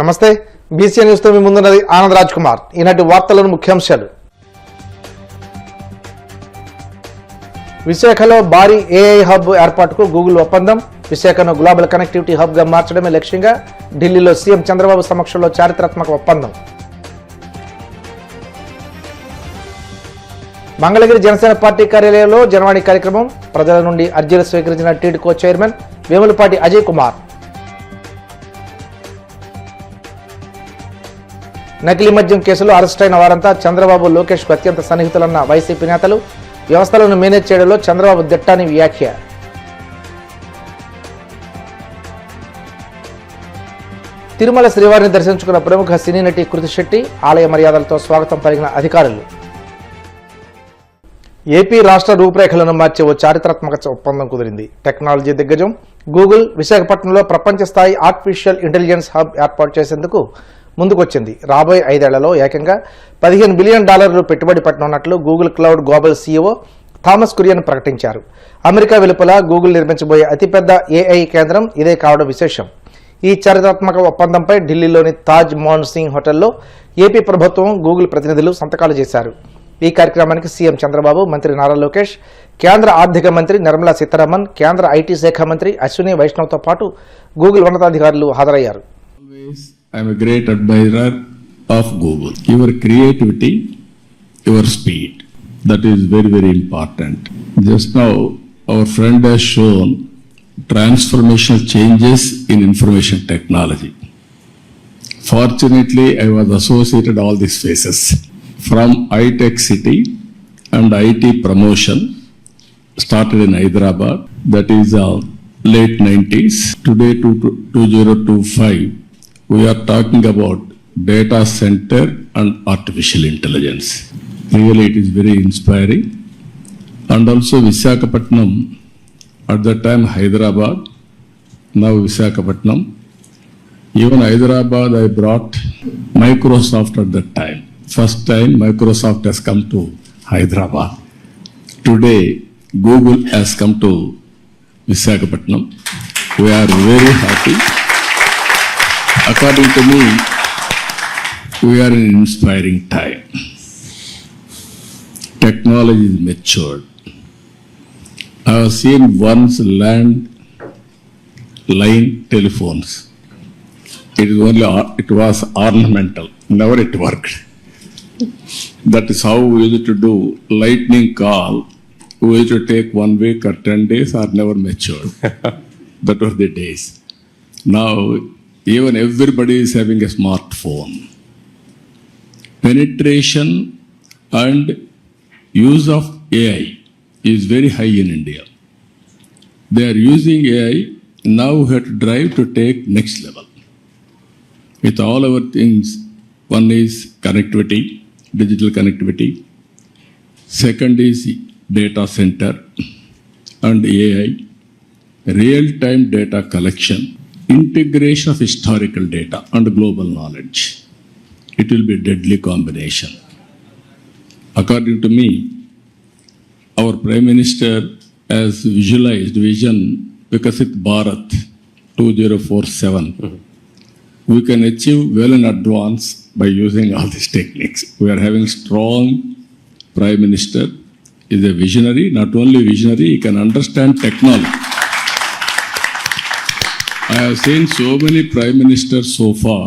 నమస్తే BC news తో మీ ముందున్నది ఆనంద్ రాజ్ కుమార్. ఈనాటి వార్తలను ముఖ్యాంశాలు. విశాఖలో భారీ ఏఐ హబ్ ఏర్పాటుకు గూగుల్ ఒప్పందం. విశాఖను గ్లోబల్ కనెక్టివిటీ హబ్ గా మార్చడమే లక్ష్యంగా ఢిల్లీలో సీఎం చంద్రబాబు సమక్షంలో చారిత్రాత్మక ఒప్పందం. మంగళగిరి జనసేన పార్టీ కార్యాలయంలో జనవాణి కార్యక్రమం. ప్రజల నుండి అర్జీలు స్వీకరించిన టీడ్కో చైర్మన్ వేములపాటి అజయ్ కుమార్. నకిలీ మద్యం కేసులో అరెస్టైన వారంతా చంద్రబాబు లోకేష్కు అత్యంత సన్నిహితులన్న వైసీపీ నేతలు. వ్యవస్థలను మేనేజ్ చేయడంలో చంద్రబాబు దిట్టని వ్యాఖ్య. తిరుమల శ్రీవారిని దర్శించుకున్న ప్రముఖ సినీ నటి కృతి శెట్టి. ఆలయ మర్యాదలతో స్వాగతం పలికిన అధికారులు. ఏపీ రాష్ట్ర రూపురేఖలను మార్చే ఓ చారిత్రాత్మక ఒప్పందం కుదిరింది. టెక్నాలజీ దిగ్గజం గూగుల్ విశాఖపట్నంలో ప్రపంచ స్థాయి ఆర్టిఫిషియల్ ఇంటెలిజెన్స్ హబ్ ఏర్పాటు చేసేందుకు ముందుకొచ్చింది. రాబోయే 5 ఏళ్లలో ఏకంగా $15 బిలియన్ పెట్టుబడి పెట్టనున్నట్లు Google cloud global CEO Thomas Kurian ప్రకటించారు. అమెరికా వెలుపల గూగుల్ నిర్మించబోయే అతిపెద్ద ఏఐ కేంద్రం ఇదే కావడం విశేషం. ఈ చారిత్రాత్మక ఒప్పందంపై ఢిల్లీలోని తాజ్ మోహన్ సింగ్ హోటల్లో ఏపీ ప్రభుత్వం గూగుల్ ప్రతినిధులు సంతకాలు చేశారు. ఈ కార్యక్రమానికి సీఎం చంద్రబాబు, మంత్రి నారా లోకేష్, కేంద్ర ఆర్థిక మంత్రి నిర్మలా సీతారామన్, కేంద్ర ఐటీ శాఖ మంత్రి అశ్విని వైష్ణవ్తో పాటు గూగుల్ ఉన్నతాధికారులు హాజరయ్యారు. I am a great admirer of Google. Your creativity, your speed, that is very, very important. Just now, our friend has shown transformational changes in information technology. Fortunately, I was associated all these phases. From iTech City and IT promotion, started in Hyderabad, that is late 90s. Today, 2025. We are talking about data center and artificial intelligence. Really, it is very inspiring. And also Visakhapatnam, at that time Hyderabad, now Visakhapatnam. Even Hyderabad, I brought Microsoft at that time. First time Microsoft has come to Hyderabad. Today, Google has come to Visakhapatnam. We are very happy. According to me, we are in an inspiring time. Technology is matured. I have seen once line telephones. It was ornamental. Never it worked. That is how we used to do lightning call. We used to take 1 week or 10 days or never matured. That were the days. Now, even everybody is having a smartphone. Penetration and use of AI is very high in India. They are using AI, now we have to drive to take next level. With all our things, one is connectivity, digital connectivity. Second is data center and AI, real-time data collection, integration of historical data and global knowledge. It will be a deadly combination. According to me, our Prime Minister has visualized vision Viksit Bharat 2047. We can achieve well in advance by using all these techniques. We are having strong Prime Minister. He is a visionary, not only visionary, he can understand technology. I have seen so many prime ministers so far.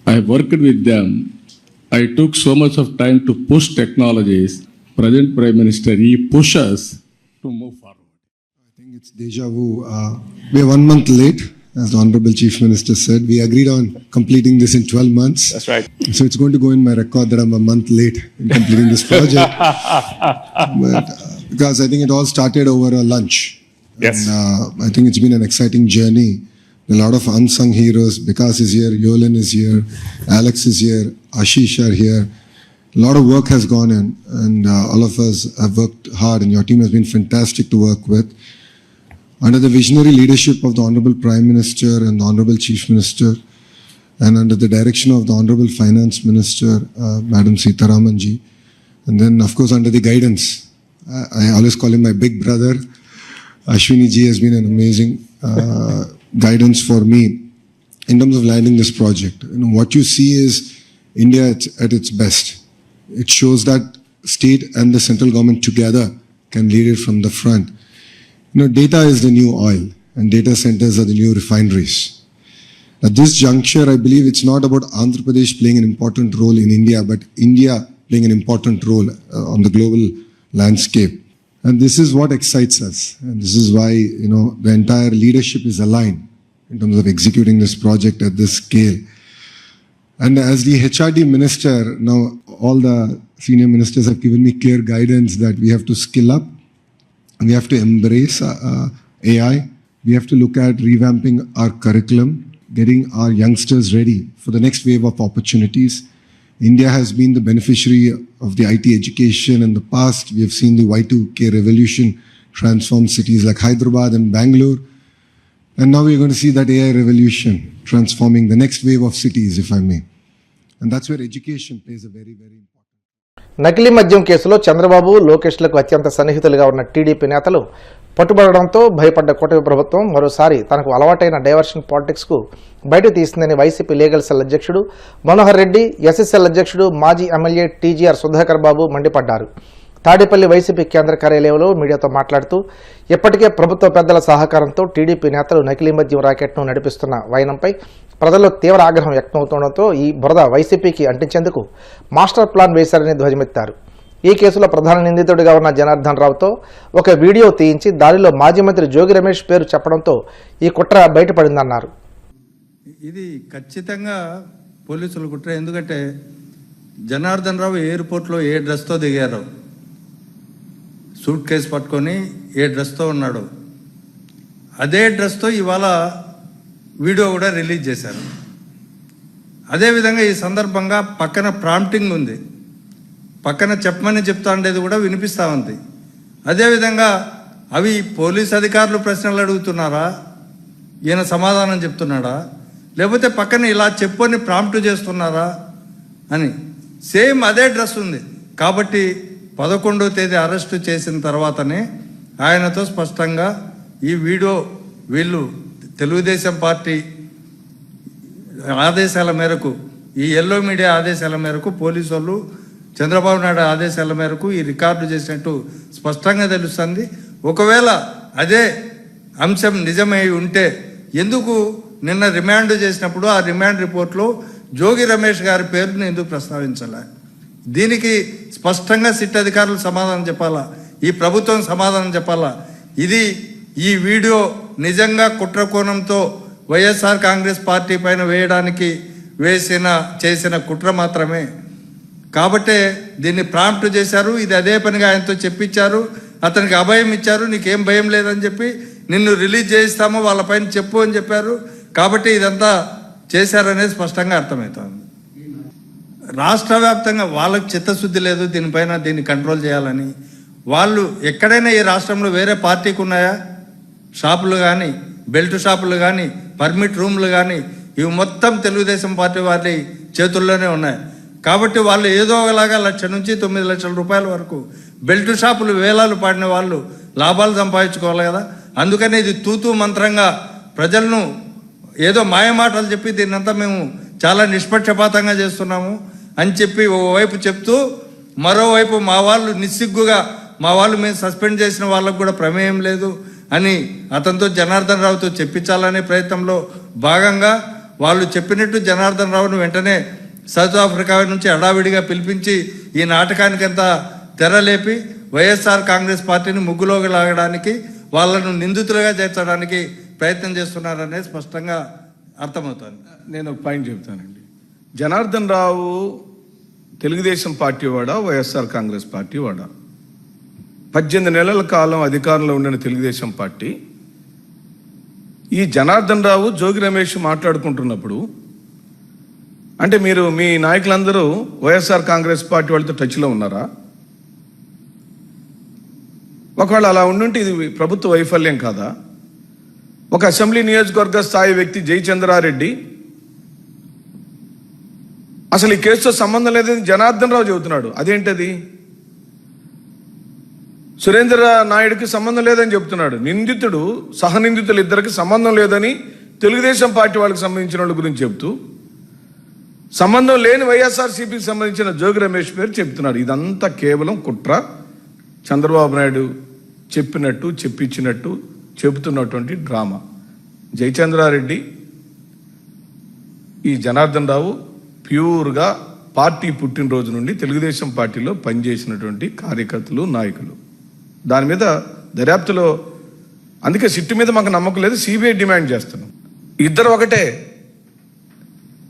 I have worked with them. I took so much of time to push technologies. Present Prime Minister, he pushes to move forward. I think it's deja vu. We are 1 month late, as the Honorable Chief Minister said. We agreed on completing this in 12 months. That's right. So it's going to go in my record that I'm a month late in completing this project. But because I think it all started over a lunch. Yes. And, I think it's been an exciting journey. A lot of unsung heroes. Vikas is here, Yolan is here, Alex is here, Ashish are here. A lot of work has gone in, and all of us have worked hard, and your team has been fantastic to work with. Under the visionary leadership of the Honorable Prime Minister and the Honorable Chief Minister, and under the direction of the Honorable Finance Minister, Madam Sitaraman ji, and then of course under the guidance, I always call him my big brother, Ashwini ji has been an amazing guidance for me in terms of landing this project. What you see is India at its best. It shows that state and the central government together can lead it from the front. Data is the new oil, and data centers are the new refineries. At this juncture, I believe it's not about Andhra Pradesh playing an important role in India, but India playing an important role on the global landscape. And this is what excites us. And this is why, the entire leadership is aligned in terms of executing this project at this scale. And as the HRD minister, now all the senior ministers have given me clear guidance that we have to skill up, we have to embrace AI, we have to look at revamping our curriculum, getting our youngsters ready for the next wave of opportunities. India has been the beneficiary of the IT education in the past. We have seen the Y2K revolution transform cities like Hyderabad and Bangalore. And now we're going to see that AI revolution transforming the next wave of cities, if I may. And that's where education plays a very, very important. నకిలీ మద్యం కేసులో చంద్రబాబు లోకేష్లకు అత్యంత సన్నిహితులుగా ఉన్న TDP నేతలు పట్టుబడడంతో భయపడ్డ కూటమి ప్రభుత్వం మరోసారి తనకు అలవాటైన డైవర్షన్ పాలిటిక్స్కు బయట తీసిందని వైసీపీ లీగల్ సెల్ అధ్యక్షుడు మనోహర్ రెడ్డి, ఎస్ఎస్ఎల్ అధ్యక్షుడు మాజీ ఎమ్మెల్యే టీజీఆర్ సుధాకర్ బాబు మండిపడ్డారు. తాడేపల్లి వైసీపీ కేంద్ర కార్యాలయంలో మీడియాతో మాట్లాడుతూ ఇప్పటికే ప్రభుత్వ పెద్దల సహకారంతో టీడీపీ నేతలు నకిలీ మద్యం రాకెట్ను నడిపిస్తున్న వైనంపై ప్రజల్లో తీవ్ర ఆగ్రహం వ్యక్తమవుతుండటంతో ఈ బురద వైసీపీకి అంటించేందుకు మాస్టర్ ప్లాన్ వేశారని ధ్వజమెత్తారు. ఈ కేసులో ప్రధాన నిందితుడిగా ఉన్న జనార్దన్ రావుతో ఒక వీడియో తీయించి దానిలో మాజీ మంత్రి జోగి రమేష్ పేరు చెప్పడంతో ఈ కుట్ర బయటపడిందన్నారు. ఇది ఖచ్చితంగా పోలీసుల కుట్ర. ఎందుకంటే జనార్దన్ రావు ఎయిర్పోర్ట్లో ఏ డ్రెస్తో దిగారు, సూట్ కేసు పట్టుకొని ఏ డ్రెస్తో ఉన్నాడు, అదే డ్రెస్తో ఇవాళ వీడియో కూడా రిలీజ్ చేశారు. అదేవిధంగా ఈ సందర్భంగా పక్కన ప్రాంప్టింగ్ ఉంది, పక్కన చెప్పమని చెప్తా ఉండేది కూడా వినిపిస్తూ ఉంది. అదేవిధంగా అవి పోలీస్ అధికారులు ప్రశ్నలు అడుగుతున్నారా, ఈయన సమాధానం చెప్తున్నాడా, లేకపోతే పక్కన ఇలా చెప్పని ప్రాంప్ట్ చేస్తున్నారా అని సేమ్ అదే డ్రెస్ ఉంది. కాబట్టి 11వ తేదీ అరెస్టు చేసిన తర్వాతనే ఆయనతో స్పష్టంగా ఈ వీడియో వీళ్ళు తెలుగుదేశం పార్టీ ఆదేశాల మేరకు, ఈ ఎల్లో మీడియా ఆదేశాల మేరకు, పోలీసు వాళ్ళు చంద్రబాబు నాయుడు ఆదేశాల మేరకు ఈ రికార్డు చేసినట్టు స్పష్టంగా తెలుస్తుంది. ఒకవేళ అదే అంశం నిజమై ఉంటే ఎందుకు నిన్న రిమాండ్ చేసినప్పుడు ఆ రిమాండ్ రిపోర్ట్లో జోగి రమేష్ గారి పేరును ఎందుకు ప్రస్తావించాలి? దీనికి స్పష్టంగా సిట్ అధికారులు సమాధానం చెప్పాలా, ఈ ప్రభుత్వం సమాధానం చెప్పాలా. ఈ వీడియో నిజంగా కుట్రకోణంతో వైఎస్ఆర్ కాంగ్రెస్ పార్టీ పైన వేయడానికి చేసిన కుట్ర మాత్రమే. కాబట్టే దీన్ని ప్రాంప్ట్ చేశారు. ఇది అదే పనిగా ఆయనతో చెప్పించారు, అతనికి అభయం ఇచ్చారు, నీకేం భయం లేదని చెప్పి నిన్ను రిలీజ్ చేయిస్తామో వాళ్ళపైన చెప్పు అని చెప్పారు. కాబట్టి ఇదంతా చేశారనేది స్పష్టంగా అర్థమవుతుంది. రాష్ట్ర వ్యాప్తంగా వాళ్ళకి చిత్తశుద్ధి లేదు దీన్ని కంట్రోల్ చేయాలని. వాళ్ళు ఎక్కడైనా ఈ రాష్ట్రంలో వేరే పార్టీకి ఉన్నాయా? షాపులు కానీ, బెల్ట్ షాపులు కానీ, పర్మిట్ రూమ్లు కానీ, ఇవి మొత్తం తెలుగుదేశం పార్టీ వారి చేతుల్లోనే ఉన్నాయి. కాబట్టి వాళ్ళు ఏదో ఒకలాగా 1,00,000 నుంచి 9 లక్షల రూపాయల వరకు బెల్ట్ షాపులు వేలాలు పాడిన వాళ్ళు లాభాలు సంపాదించుకోవాలి కదా. అందుకని ఇది తూతూ మంత్రంగా ప్రజలను ఏదో మాయమాటలు చెప్పి దీన్నంతా మేము చాలా నిష్పక్షపాతంగా చేస్తున్నాము అని చెప్పి ఓవైపు చెప్తూ, మరోవైపు మా వాళ్ళు నిస్సిగ్గుగా మా వాళ్ళు మేము సస్పెండ్ చేసిన వాళ్ళకు కూడా ప్రమేయం లేదు అని అతనితో జనార్దన్ రావుతో చెప్పించాలనే ప్రయత్నంలో భాగంగా వాళ్ళు చెప్పినట్టు జనార్దన్ రావును వెంటనే సౌత్ ఆఫ్రికా నుంచి హడావిడిగా పిలిపించి ఈ నాటకానికంతా తెరలేపి వైఎస్ఆర్ కాంగ్రెస్ పార్టీని ముగ్గులోకి లాగడానికి, వాళ్ళను నిందితులుగా చేర్చడానికి ప్రయత్నం చేస్తున్నారనేది స్పష్టంగా అర్థమవుతుంది. నేను ఒక పాయింట్ చెప్తానండి. జనార్దన్ రావు తెలుగుదేశం పార్టీ వాడా, వైఎస్ఆర్ కాంగ్రెస్ పార్టీ వాడా? 18 నెలల కాలం అధికారంలో ఉండిన తెలుగుదేశం పార్టీ ఈ జనార్దన్ రావు జోగి రమేష్ మాట్లాడుకుంటున్నప్పుడు అంటే మీరు మీ నాయకులందరూ వైఎస్ఆర్ కాంగ్రెస్ పార్టీ వాళ్ళతో టచ్లో ఉన్నారా? ఒకవేళ అలా ఉండుంటే ఇది ప్రభుత్వ వైఫల్యం కాదా? ఒక అసెంబ్లీ నియోజకవర్గ స్థాయి వ్యక్తి జయచంద్రారెడ్డి అసలు ఈ కేసుతో సంబంధం లేదని జనార్దన్ రావు చెబుతున్నాడు. అదేంటది? సురేంద్ర నాయుడికి సంబంధం లేదని చెప్తున్నాడు. నిందితుడు సహనిందితులు ఇద్దరికి సంబంధం లేదని తెలుగుదేశం పార్టీ వాళ్ళకి సంబంధించిన వాళ్ళ గురించి చెప్తూ సంబంధం లేని వైఎస్ఆర్సీపీకి సంబంధించిన జోగి రమేష్ పేరు చెప్తున్నాడు. ఇదంతా కేవలం కుట్ర, చంద్రబాబు నాయుడు చెప్పినట్టు చెప్పించినట్టు చెబుతున్నటువంటి డ్రామా. జయచంద్రారెడ్డి, ఈ జనార్దన్ రావు ప్యూర్గా పార్టీ పుట్టినరోజు నుండి తెలుగుదేశం పార్టీలో పనిచేసినటువంటి కార్యకర్తలు, నాయకులు. దాని మీద దర్యాప్తులో, అందుకే సిట్టు మీద మాకు నమ్మకం లేదు, సిబిఐ డిమాండ్ చేస్తున్నాం. ఇద్దరు ఒకటే.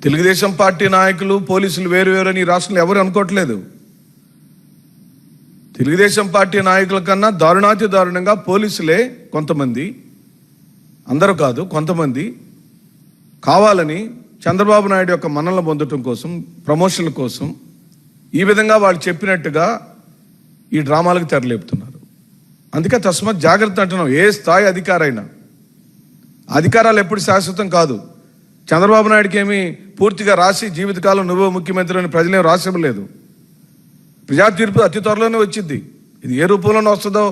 తెలుగుదేశం పార్టీ నాయకులు, పోలీసులు వేరు వేరు అని ఈ రాష్ట్రంలో ఎవరు అనుకోవట్లేదు. తెలుగుదేశం పార్టీ నాయకుల కన్నా దారుణాతి దారుణంగా పోలీసులే కొంతమంది, అందరూ కాదు కొంతమంది, కావాలని చంద్రబాబు నాయుడు యొక్క మన్నలను పొందటం కోసం, ప్రమోషన్ల కోసం ఈ విధంగా వాళ్ళు చెప్పినట్టుగా ఈ డ్రామాలకు తెరలేపుతున్నారు. అందుకే తస్మాత్ జాగ్రత్త అంటున్నాం. ఏ స్థాయి అధికారైనా, అధికారాలు ఎప్పుడు శాశ్వతం కాదు. చంద్రబాబు నాయుడుకి ఏమి పూర్తిగా రాసి జీవితకాలం నువ్వు ముఖ్యమంత్రి అని ప్రజలేం రాసివ్వలేదు. ప్రజా తీర్పు అతి త్వరలోనే వచ్చింది. ఇది ఏ రూపంలోనే వస్తుందో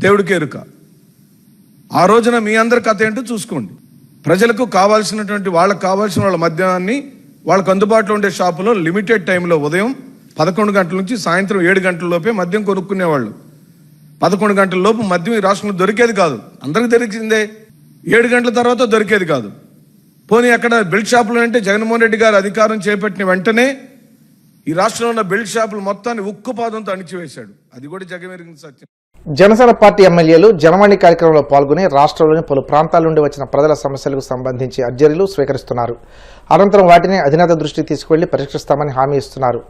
దేవుడికి ఎరుక. ఆ రోజున మీ అందరి కథ ఏంటో చూసుకోండి. ప్రజలకు కావాల్సినటువంటి, వాళ్ళకు కావాల్సిన వాళ్ళ మద్యాన్ని వాళ్ళకు అందుబాటులో ఉండే షాపులో లిమిటెడ్ టైంలో ఉదయం 11 గంటల నుంచి సాయంత్రం 7 గంటల లోపే మద్యం కొనుక్కునేవాళ్ళు. 11 గంటల లోపు మద్యం ఈ రాష్ట్రంలో దొరికేది కాదు. అందరికి దొరికిందే. 7 గంటల తర్వాత దొరికేది కాదు. పోనీ అక్కడ బెల్ట్ షాపులు అంటే జగన్మోహన్ రెడ్డి గారు అధికారం చేపట్టిన వెంటనే ఈ రాష్ట్రంలో ఉన్న బెల్ట్ షాపులు మొత్తాన్ని ఉక్కుపాదంతో అణిచివేశాడు. అది కూడా జగమెరిగిన సత్యం. జనసేన పార్టీ ఎమ్మెల్యేలు జనవాణి కార్యక్రమంలో పాల్గొని రాష్ట్రంలోని పలు ప్రాంతాల నుండి వచ్చిన ప్రజల సమస్యలకు సంబంధించి అర్జీలు స్వీకరిస్తున్నారు. అనంతరం వాటిని అధినేత దృష్టికి తీసుకువెళ్లి పరిష్కరిస్తామని హామీ ఇస్తున్నారు.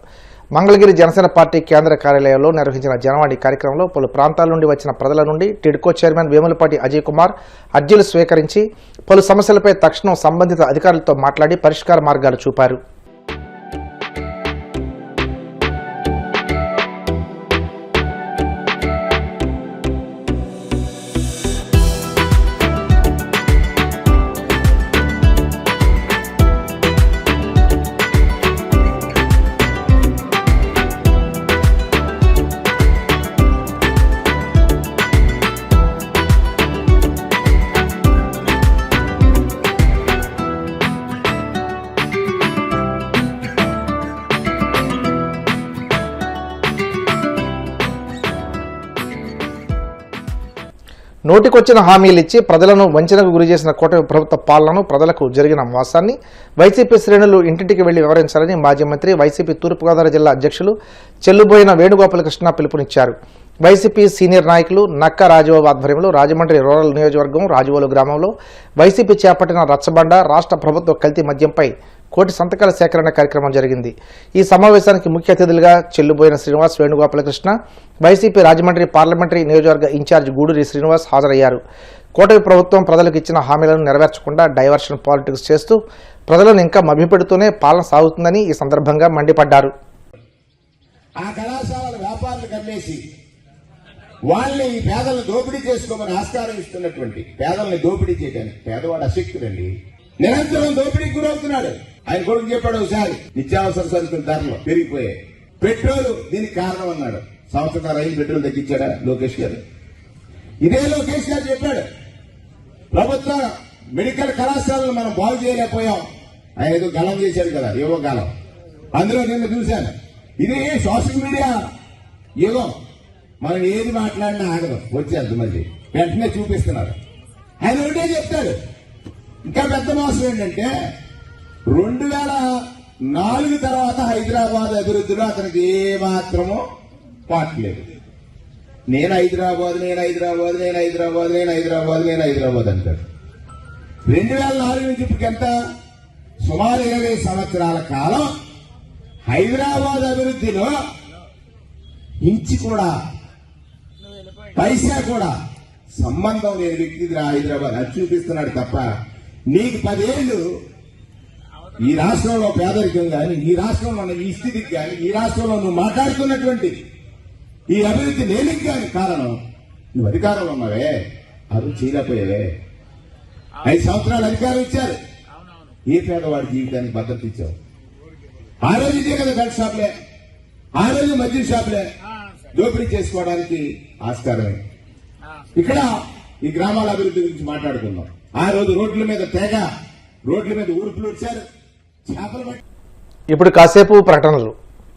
మంగళగిరి జనసేన పార్టీ కేంద్ర కార్యాలయంలో నిర్వహించిన జనవాణి కార్యక్రమంలో పలు ప్రాంతాల నుండి వచ్చిన ప్రజల నుండి టిడ్కో చైర్మన్ వేములపాటి అజయ్ కుమార్ అర్జీలు స్వీకరించి పలు సమస్యలపై తక్షణం సంబంధిత అధికారులతో మాట్లాడి పరిష్కార మార్గాలు చూపారు. నోటికొచ్చిన హామీలు ఇచ్చి ప్రజలను వంచనకు గురి చేసిన కూటమి ప్రభుత్వ పాలనను, ప్రజలకు జరిగిన మోసాన్ని వైసీపీ శ్రేణులు ఇంటింటికి వెళ్లి వివరించాలని మాజీ మంత్రి, వైసీపీ తూర్పుగోదావరి జిల్లా అధ్యక్షులు చెల్లుబోయిన వేణుగోపాలకృష్ణ పిలుపునిచ్చారు. వైసీపీ సీనియర్ నాయకులు నక్క రాజబాబు ఆధ్వర్యంలో రాజమండ్రి రూరల్ నియోజకవర్గం రాజవోలు గ్రామంలో వైసీపీ చేపట్టిన రచ్చబండ, రాష్ట్ర ప్రభుత్వ కల్తీ మద్యంపై కోటి సంతకాల సేకరణ కార్యక్రమం జరిగింది. ఈ సమావేశానికి ముఖ్య అతిథులుగా చెల్లుబోయిన శ్రీనివాస్, వేణుగోపాలకృష్ణ, వైసీపీ రాజమండ్రి పార్లమెంటరీ నియోజకవర్గ ఇన్ఛార్జ్ గూడూరి శ్రీనివాస్ హాజరయ్యారు. కూటమి ప్రభుత్వం ప్రజలకు ఇచ్చిన హామీలను నెరవేర్చకుండా డైవర్షన్ పాలిటిక్స్ చేస్తూ ప్రజలను ఇంకా మభ్యపెడుతూనే పాలన సాగుతుందని ఈ సందర్భంగా మండిపడ్డారు. ఆ కళాశాలల వ్యాపారులు కమ్మేసి వాళ్ళని ఈ పేదలను దోపిడీ చేసుకోమని ఆస్కారం ఇస్తున్నటువంటి, పేదల్ని దోపిడీ చేయడానికి పేదవాడు అశక్తుడండి, నిరంతరం దోపిడీకి గురవుతున్నాడు. ఆయన కొడుకు చెప్పాడు ఒకసారి, నిత్యావసర సరుకుల ధరలు పెరిగిపోయాయి, పెట్రోల్ దీనికి కారణం అన్నాడు. సంవత్సరం రైలు పెట్రోల్ తగ్గించాడా లోకేష్ గారు? ఇదే లోకేష్ గారు చెప్పాడు, ప్రభుత్వ మెడికల్ కళాశాలను మనం బాగు చేయలేకపోయాం. ఆయన ఏదో గలం చేశాడు కదా, ఏవో గలం, అందులో నిన్న చూశాను. ఇది సోషల్ మీడియా యుగం, మనం ఏది మాట్లాడినా ఆగదు, వచ్చేది మళ్ళీ వెంటనే చూపిస్తున్నారు. ఆయన ఒకటే చెప్తాడు. ఇంకా పెద్ద మోసం ఏంటంటే 2004 తర్వాత హైదరాబాద్ అభివృద్ధిలో అతనికి ఏ మాత్రమో పాటలేదు. నేను హైదరాబాద్ అంటాడు. 2004 నుంచి ఇప్పటికెంత, సుమారు 20 సంవత్సరాల కాలం హైదరాబాద్ అభివృద్ధిలో ఇంచి కూడా, పైసా కూడా సంబంధం లేని వ్యక్తి హైదరాబాద్ అది చూపిస్తున్నాడు తప్ప, నీకు 10 ఏళ్ళు ఈ రాష్ట్రంలో పేదరికం కానీ, ఈ రాష్ట్రంలో ఉన్న ఈ స్థితికి కానీ, ఈ రాష్ట్రంలో నువ్వు మాట్లాడుతున్నటువంటి ఈ అభివృద్ధి లేనికి కానీ కారణం నువ్వు అధికారంలో ఉన్నావే, అది చేయలేకపోయావే. 5 సంవత్సరాలు అధికారం ఇచ్చారు, ఏ పేదవాడి జీవితానికి భద్రత ఇచ్చావు? ఆ రోజు ఇదే కదా బెల్ట్ షాపులే, ఆ రోజు మద్యం షాపులే దోపిడీ చేసుకోవడానికి ఆస్కారమే. ఇక్కడ ఈ గ్రామాల అభివృద్ధి గురించి మాట్లాడుకుందాం. ఆ రోజు రోడ్ల మీద తెగ రోడ్ల మీద ఊరుపులు వచ్చారు, చేపలు పట్టి ఇప్పుడు కాసేపు ప్రకటనలు.